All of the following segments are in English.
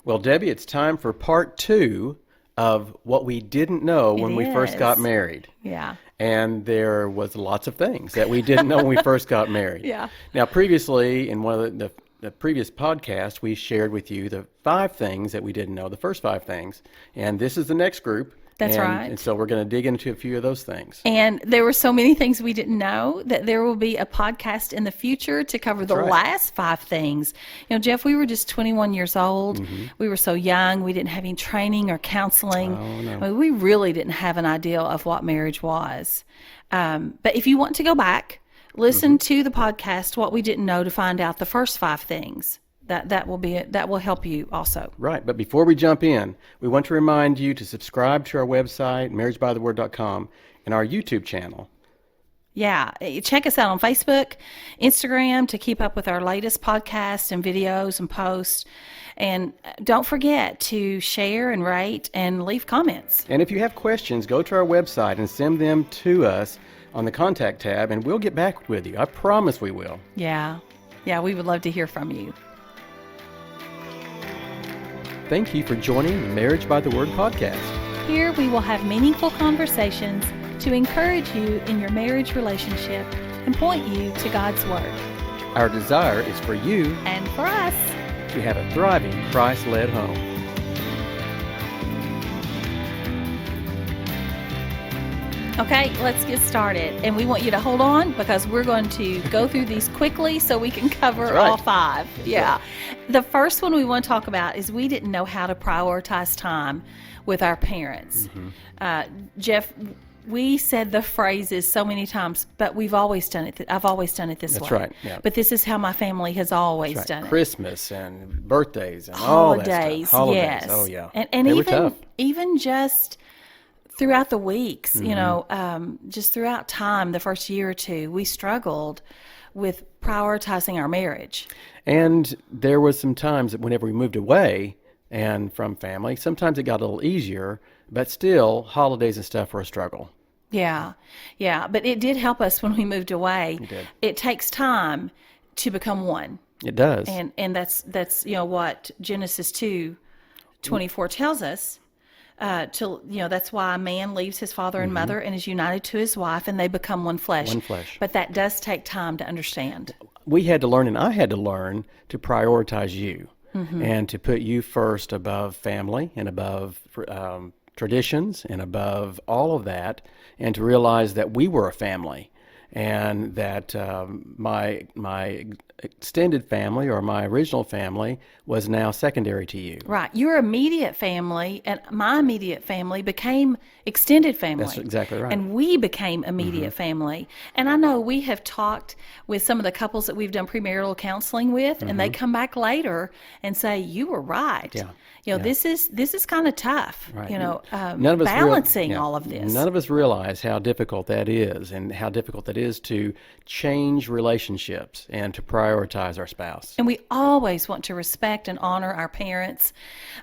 Well, Debbie, it's time for part two of what we didn't know when we first got is. married. Yeah. And there was lots of things that we didn't know when we first got married. Yeah. Now, previously, in one of the previous podcasts, we shared with you the 5 things that we didn't know, the first 5 things. And this is the next group. That's right. And so we're going to dig into a few of those things. And there were so many things we didn't know that there will be a podcast in the future to cover the right. last 5 things. You know, Jeff, we were just 21 years old. Mm-hmm. We were so young. We didn't have any training or counseling. Oh, no. I mean, we really didn't have an idea of what marriage was. But if you want to go back, listen to the podcast, What We Didn't Know, to find out the first 5 things. That will help you also. Right. But before we jump in, we want to remind you to subscribe to our website, marriagebytheword.com, and our YouTube channel. Yeah. Check us out on Facebook, Instagram to keep up with our latest podcasts and videos and posts. And don't forget to share and rate and leave comments. And if you have questions, go to our website and send them to us on the contact tab, and we'll get back with you. I promise we will. Yeah. Yeah, we would love to hear from you. Thank you for joining the Marriage by the Word podcast. Here we will have meaningful conversations to encourage you in your marriage relationship and point you to God's Word. Our desire is for you And for us, to have a thriving Christ-led home. okay, let's get started. And we want you to hold on because we're going to go through these quickly so we can cover right. all 5. Yeah. The first one we want to talk about is we didn't know how to prioritize time with our parents. Jeff, we said the phrases so many times, but we've always done it. I've always done it this way. That's right. Yeah. But this is how my family has always Right. done it. Christmas and birthdays and all that Holidays, stuff. Holidays. yes. Oh, yeah. And They were even tough. even just throughout the weeks, you know, just throughout time, the first year or two, we struggled with prioritizing our marriage. And there was some times that whenever we moved away and from family, sometimes it got a little easier, but still, holidays and stuff were a struggle. Yeah, yeah, but it did help us when we moved away. It did. It takes time to become one, It does. and that's you know what Genesis 2:24 tells us. That's why a man leaves his father and mother and is united to his wife, and they become one flesh. One flesh. But that does take time to understand. We had to learn, and I had to learn, to prioritize you and to put you first above family and above traditions and above all of that, and to realize that we were a family and that my extended family or my original family was now secondary to you. Right. Your immediate family and my immediate family became extended family. That's exactly right. And we became immediate family. And I know we have talked with some of the couples that we've done premarital counseling with, and they come back later and say, you were right. Yeah. You know, this is kind of tough, Right. you know, None of us balancing all of this. None of us realize how difficult that is and how difficult that is to change relationships and to prioritize our spouse. And we always want to respect and honor our parents,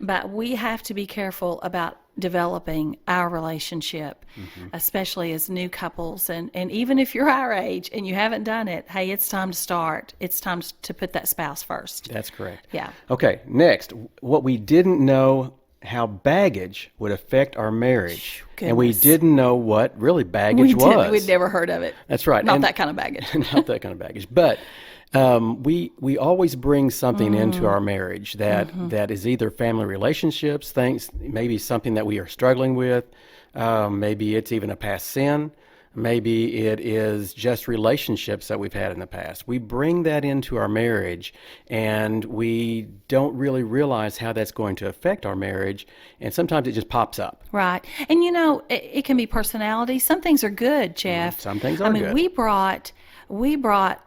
but we have to be careful about developing our relationship, especially as new couples. And even if you're our age and you haven't done it, hey, it's time to start. It's time to put that spouse first. That's correct. Yeah. Okay, next, what we didn't know how baggage would affect our marriage. And we Goodness. didn't know what really baggage was. We'd never heard of it. That's right. Not And- that kind of baggage. Not that kind of baggage. But we always bring something into our marriage that is either family relationships, things, maybe something that we are struggling with. Maybe it's even a past sin. Maybe it is just relationships that we've had in the past. We bring that into our marriage, and we don't really realize how that's going to affect our marriage. And sometimes it just pops up. Right. And you know, it can be personality. Some things are good, Jeff. Some things are good. We brought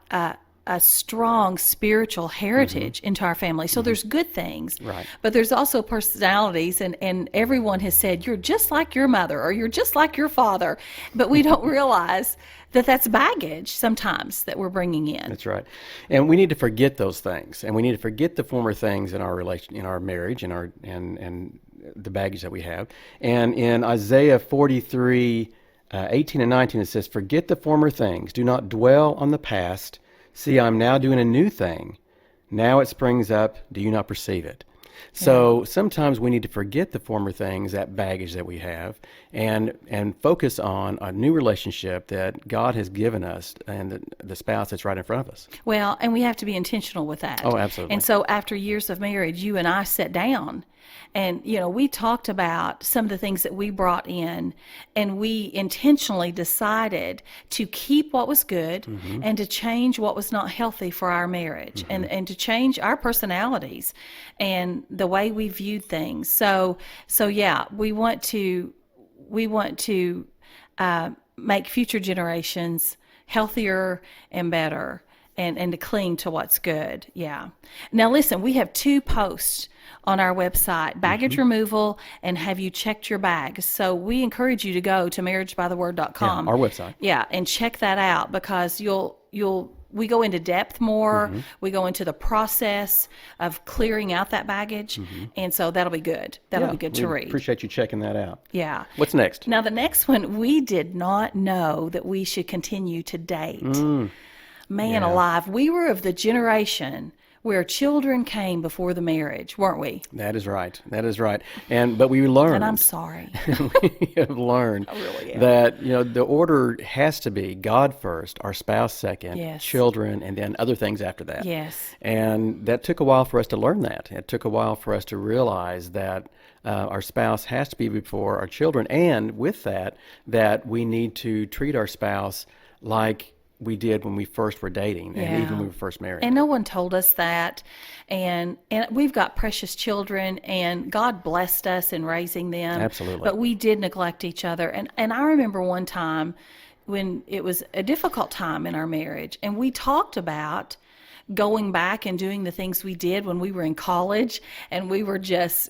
a strong spiritual heritage into our family. So there's good things. Right. But there's also personalities, and everyone has said, you're just like your mother or you're just like your father. But we don't realize that that's baggage sometimes that we're bringing in. That's right. And we need to forget those things. And we need to forget the former things in our in our marriage and the baggage that we have. And in Isaiah 43, 18 and 19, it says, "Forget the former things. Do not dwell on the past. See, I'm now doing a new thing. Now it springs up. Do you not perceive it?" So sometimes we need to forget the former things, that baggage that we have, and focus on a new relationship that God has given us and the spouse that's right in front of us. Well, and we have to be intentional with that. Oh, absolutely. And so after years of marriage, you and I sat down and, we talked about some of the things that we brought in, and we intentionally decided to keep what was good and to change what was not healthy for our marriage, and to change our personalities and the way we viewed things. So yeah, we want to make future generations healthier and better, and to cling to what's good. Yeah. Now listen, we have 2 posts on our website, baggage removal and have you checked your bags. So we encourage you to go to marriagebytheword.com. Our website. Yeah, and check that out, because we go into depth more. We go into the process of clearing out that baggage. And so that'll be good. That'll be good to read. Appreciate you checking that out. Yeah. What's next? Now, the next one, we did not know that we should continue to date. Man alive, we were of the generation where children came before the marriage, weren't we? That is right. That is right. But we learned. And I'm sorry. We have learned really am. that the order has to be God first, our spouse second, Yes. children, and then other things after that. Yes. And that took a while for us to learn that. It took a while for us to realize that our spouse has to be before our children, and with that we need to treat our spouse like we did when we first were dating, and even when we were first married. And no one told us that. And we've got precious children, and God blessed us in raising them. Absolutely. But we did neglect each other. And I remember one time when it was a difficult time in our marriage, and we talked about going back and doing the things we did when we were in college, and we were just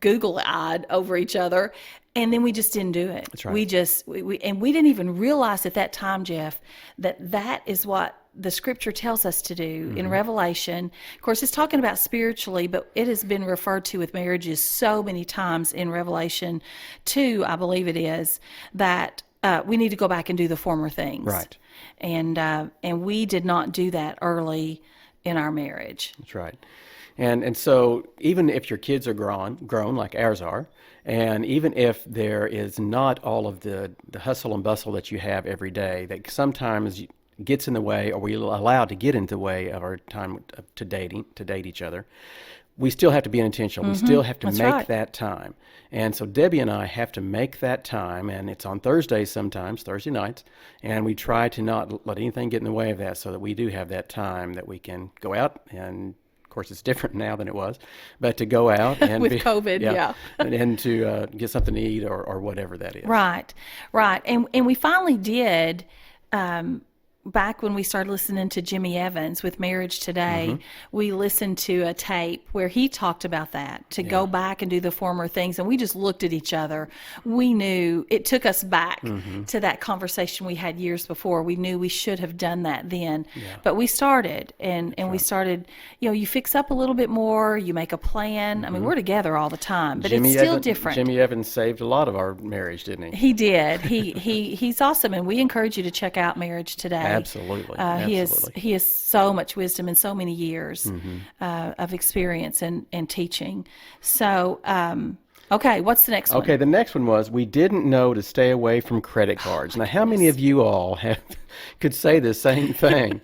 Google-eyed over each other. And then we just didn't do it. That's right. We didn't even realize at that time, Jeff, that is what the scripture tells us to do in Revelation. Of course, it's talking about spiritually, but it has been referred to with marriages so many times in Revelation 2, I believe it is, that we need to go back and do the former things. Right. And we did not do that early in our marriage. That's right. And so even if your kids are grown like ours are, and even if there is not all of the hustle and bustle that you have every day, that sometimes gets in the way, or we allow to get into the way of our time to date each other, we still have to be intentional. We still have to That's make right. that time. And so Debbie and I have to make that time, and it's on Thursdays sometimes, Thursday nights, and we try to not let anything get in the way of that, so that we do have that time that we can go out, and of course it's different now than it was, but to go out and With COVID, yeah. and to get something to eat or whatever that is. Right. And we finally did, back when we started listening to Jimmy Evans with Marriage Today, we listened to a tape where he talked about that, to go back and do the former things. And we just looked at each other. We knew it took us back to that conversation we had years before. We knew we should have done that then. But we started, and we started, you fix up a little bit more, you make a plan. I mean, we're together all the time, but it's still different. Jimmy Evans saved a lot of our marriage, didn't he? He did. He's awesome, and we encourage you to check out Marriage Today. Absolutely. He has so much wisdom and so many years of experience and teaching. So, okay, what's the next one? Okay, the next one was, we didn't know to stay away from credit cards. Now, how many of you all could say the same thing?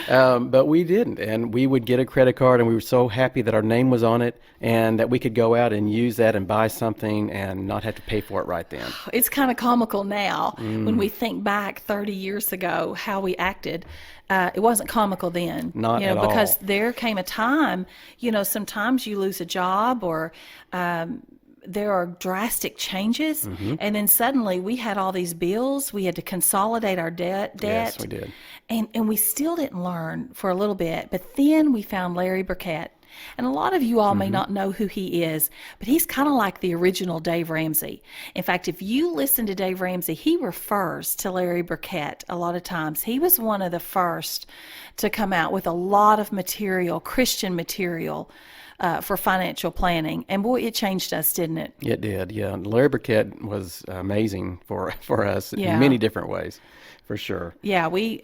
But we didn't. And we would get a credit card, and we were so happy that our name was on it and that we could go out and use that and buy something and not have to pay for it right then. It's kind of comical now when we think back 30 years ago how we acted. It wasn't comical then. Not at all. Because there came a time, sometimes you lose a job, or there are drastic changes, and then suddenly we had all these bills. We had to consolidate our debt. Yes, we did. And we still didn't learn for a little bit, but then we found Larry Burkett. And a lot of you all may not know who he is, but he's kind of like the original Dave Ramsey. In fact, if you listen to Dave Ramsey, he refers to Larry Burkett a lot of times. He was one of the first to come out with a lot of material, Christian material, for financial planning. And boy, it changed us, didn't it? It did, yeah. Larry Burkett was amazing for us in many different ways, for sure. Yeah, we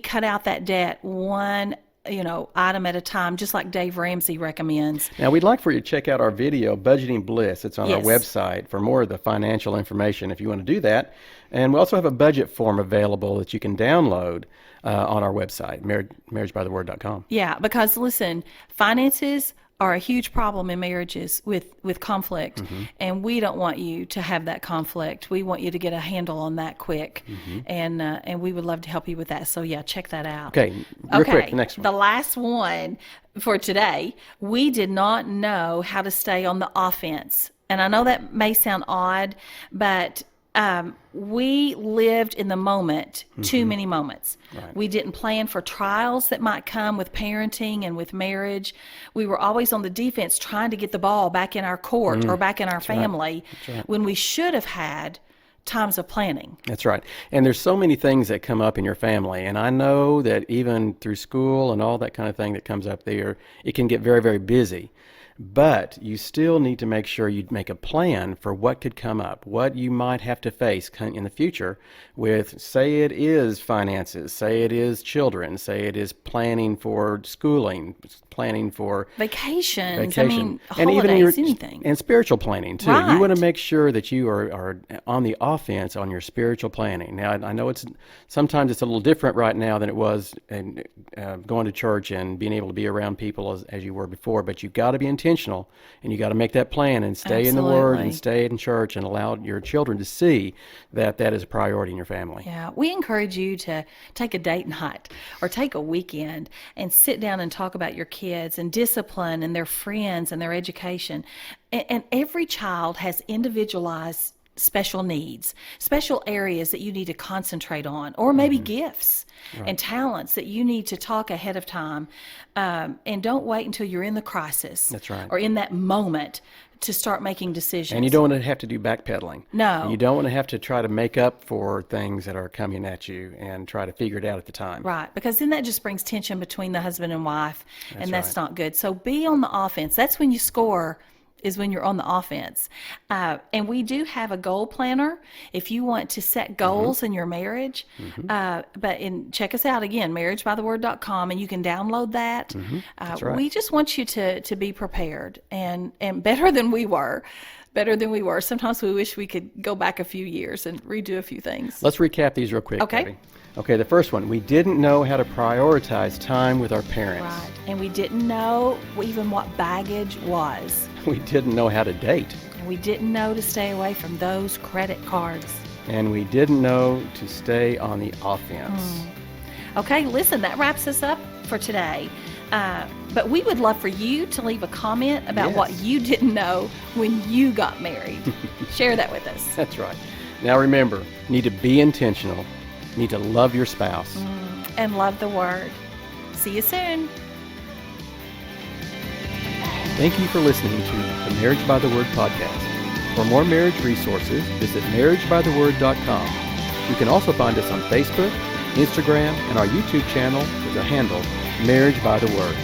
cut out that debt one item at a time, just like Dave Ramsey recommends. Now, we'd like for you to check out our video, Budgeting Bliss. It's on our Yes. website for more of the financial information if you want to do that. And we also have a budget form available that you can download on our website, marriagebytheword.com. Yeah, because listen, finances are a huge problem in marriages with conflict, and we don't want you to have that conflict. We want you to get a handle on that quick, and we would love to help you with that. So yeah, check that out. Okay, real quick, the next one. The last one for today, we did not know how to stay on the offense. And I know that may sound odd, but we lived in the moment, too many moments. Right. We didn't plan for trials that might come with parenting and with marriage. We were always on the defense trying to get the ball back in our court or back in our family when we should have had times of planning. That's right. And there's so many things that come up in your family. And I know that even through school and all that kind of thing that comes up there, it can get very, very busy. But you still need to make sure you make a plan for what could come up, what you might have to face in the future with, say it is finances, say it is children, say it is planning for schooling, planning for Vacations. vacation. I mean, and holidays, anything. And spiritual planning too. Right. You want to make sure that you are on the offense on your spiritual planning. Now, I know sometimes it's a little different right now than it was going to church and being able to be around people as you were before, but you've got to be intentional, and you got to make that plan and stay in the Word and stay in church and allow your children to see that is a priority in your family. Yeah, we encourage you to take a date night or take a weekend and sit down and talk about your kids and discipline and their friends and their education. And every child has individualized special needs, special areas that you need to concentrate on, or maybe gifts and talents that you need to talk ahead of time. And don't wait until you're in the crisis. That's right. Or in that moment to start making decisions. And you don't want to have to do backpedaling. No. And you don't want to have to try to make up for things that are coming at you and try to figure it out at the time. Right, because then that just brings tension between the husband and wife, and that's right. not good. So be on the offense. That's when you score, is when you're on the offense. And we do have a goal planner if you want to set goals in your marriage. Check us out again, marriagebytheword.com, and you can download that. That's right. We just want you to be prepared and better than we were. Better than we were. Sometimes we wish we could go back a few years and redo a few things. Let's recap these real quick, Okay. Debbie. Okay, the first one, we didn't know how to prioritize time with our parents. Right. And we didn't know even what baggage was. We didn't know how to date. And we didn't know to stay away from those credit cards. And we didn't know to stay on the offense. Okay, listen, that wraps us up for today. But we would love for you to leave a comment about Yes. what you didn't know when you got married. Share that with us. That's right. Now remember, you need to be intentional. You need to love your spouse. And love the Word. See you soon. Thank you for listening to the Marriage by the Word podcast. For more marriage resources, visit marriagebytheword.com. You can also find us on Facebook, Instagram, and our YouTube channel with the handle Marriage by the Word.